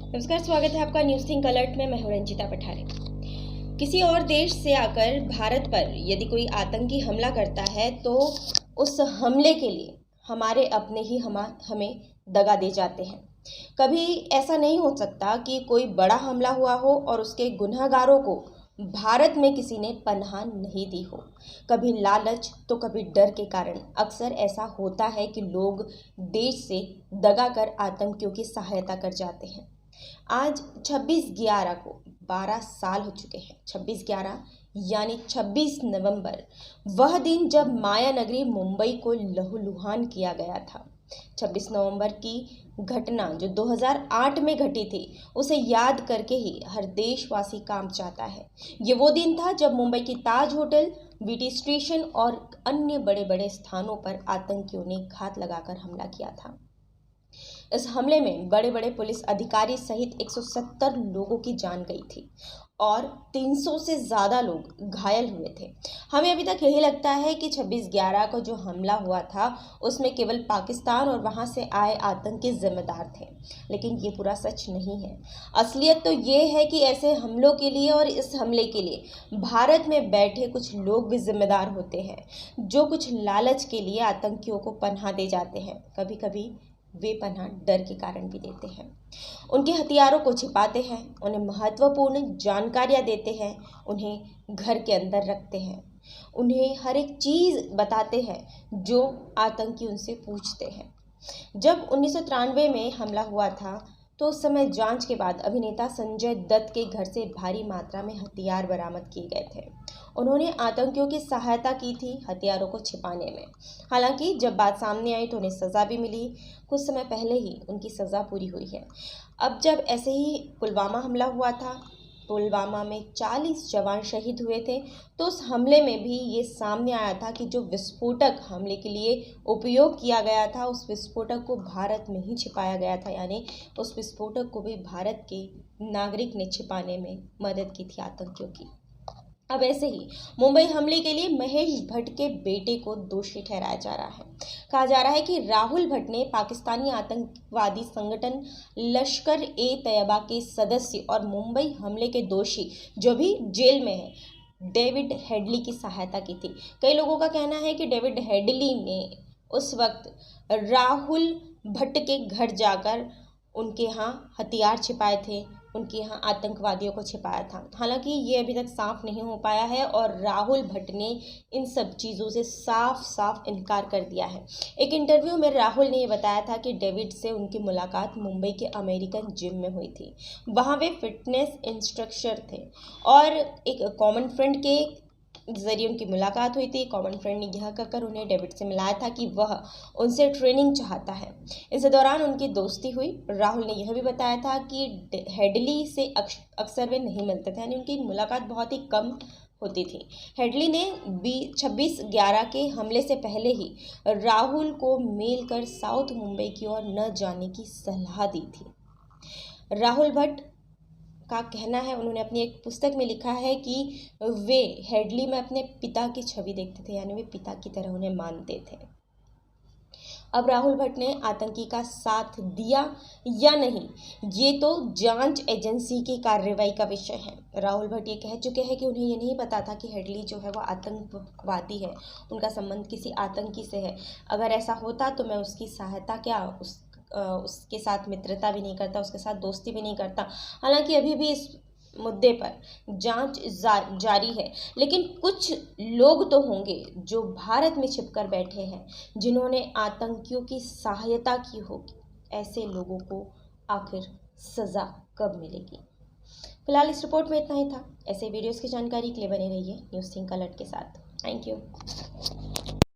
नमस्कार, स्वागत है आपका न्यूज़ थिंक अलर्ट में। मैं हूं रंजिता पठारे। किसी और देश से आकर भारत पर यदि कोई आतंकी हमला करता है तो उस हमले के लिए हमारे अपने ही हमें दगा दे जाते हैं। कभी ऐसा नहीं हो सकता कि कोई बड़ा हमला हुआ हो और उसके गुनहगारों को भारत में किसी ने पनाह नहीं दी हो। कभी लालच तो कभी डर के कारण अक्सर ऐसा होता है कि लोग देश से दगा कर आतंकियों की सहायता कर जाते हैं। आज 26/11 को 12 साल हो चुके हैं। 26/11 यानी 26 नवंबर, वह दिन जब माया नगरी मुंबई को लहूलुहान किया गया था। 26 नवंबर की घटना जो 2008 में घटी थी, उसे याद करके ही हर देशवासी कांप जाता है। ये वो दिन था जब मुंबई की ताज होटल, वीटी स्टेशन और अन्य बड़े बड़े स्थानों पर आतंकियों ने घात लगाकर हमला किया था। इस हमले में बड़े बड़े पुलिस अधिकारी सहित 170 लोगों की जान गई थी और 300 से ज़्यादा लोग घायल हुए थे। हमें अभी तक यही लगता है कि 26/11 को जो हमला हुआ था उसमें केवल पाकिस्तान और वहां से आए आतंकी जिम्मेदार थे, लेकिन ये पूरा सच नहीं है। असलियत तो ये है कि ऐसे हमलों के लिए और इस हमले के लिए भारत में बैठे कुछ लोग भी जिम्मेदार होते हैं, जो कुछ लालच के लिए आतंकियों को पनाह दे जाते हैं। कभी कभी वे पनाह डर के कारण भी देते हैं। उनके हथियारों को छिपाते हैं, उन्हें महत्वपूर्ण जानकारियां देते हैं, उन्हें घर के अंदर रखते हैं, उन्हें हर एक चीज़ बताते हैं जो आतंकी उनसे पूछते हैं। जब 1993 में हमला हुआ था तो उस समय जांच के बाद अभिनेता संजय दत्त के घर से भारी मात्रा में हथियार बरामद किए गए थे। उन्होंने आतंकियों की सहायता की थी हथियारों को छिपाने में। हालांकि जब बात सामने आई तो उन्हें सज़ा भी मिली। कुछ समय पहले ही उनकी सज़ा पूरी हुई है। अब जब ऐसे ही पुलवामा हमला हुआ था, पुलवामा में 40 जवान शहीद हुए थे, तो उस हमले में भी ये सामने आया था कि जो विस्फोटक हमले के लिए उपयोग किया गया था, उस विस्फोटक को भारत में ही छिपाया गया था, यानी उस विस्फोटक को भी भारत के नागरिक ने छिपाने में मदद की थी आतंकियों की। अब ऐसे ही मुंबई हमले के लिए महेश भट्ट के बेटे को दोषी ठहराया जा रहा है। कहा जा रहा है कि राहुल भट्ट ने पाकिस्तानी आतंकवादी संगठन लश्कर ए तैयबा के सदस्य और मुंबई हमले के दोषी जो भी जेल में है, डेविड हेडली की सहायता की थी। कई लोगों का कहना है कि डेविड हेडली ने उस वक्त राहुल भट्ट के घर जाकर उनके यहाँ हथियार छिपाए थे, उनके यहाँ आतंकवादियों को छिपाया था। हालांकि ये अभी तक साफ नहीं हो पाया है और राहुल भट्ट ने इन सब चीज़ों से साफ साफ इनकार कर दिया है। एक इंटरव्यू में राहुल ने ये बताया था कि डेविड से उनकी मुलाकात मुंबई के अमेरिकन जिम में हुई थी। वहाँ वे फिटनेस इंस्ट्रक्टर थे और एक कॉमन फ्रेंड के जरिए उनकी मुलाकात हुई थी। कॉमन फ्रेंड ने यह कहकर उन्हें डेविड से मिलाया था कि वह उनसे ट्रेनिंग चाहता है। इस दौरान उनकी दोस्ती हुई। राहुल ने यह भी बताया था कि हेडली से अक्सर वे नहीं मिलते थे, यानी उनकी मुलाकात बहुत ही कम होती थी। हेडली ने 26/11 के हमले से पहले ही राहुल को मेल कर साउथ मुंबई की ओर न जाने की सलाह दी थी। राहुल भट्ट का कहना है, उन्होंने अपनी एक पुस्तक में लिखा है कि वे हेडली में अपने पिता की छवि देखते थे, यानी वे पिता की तरह उन्हें मानते थे। अब राहुल भट्ट ने आतंकी का साथ दिया या नहीं, ये तो जांच एजेंसी की कार्रवाई का विषय है। राहुल भट्ट ये कह चुके हैं कि उन्हें ये नहीं पता था कि हेडली जो है वो आतंकवादी है, उनका संबंध किसी आतंकी से है। अगर ऐसा होता तो मैं उसकी सहायता क्या, उसके साथ मित्रता भी नहीं करता, उसके साथ दोस्ती भी नहीं करता। हालांकि अभी भी इस मुद्दे पर जांच जारी है, लेकिन कुछ लोग तो होंगे जो भारत में छिपकर बैठे हैं, जिन्होंने आतंकियों की सहायता की होगी। ऐसे लोगों को आखिर सज़ा कब मिलेगी? फिलहाल इस रिपोर्ट में इतना ही था। ऐसे वीडियोस की जानकारी के लिए बने रहिए न्यूज़ थिंक अलर्ट के साथ। Thank you.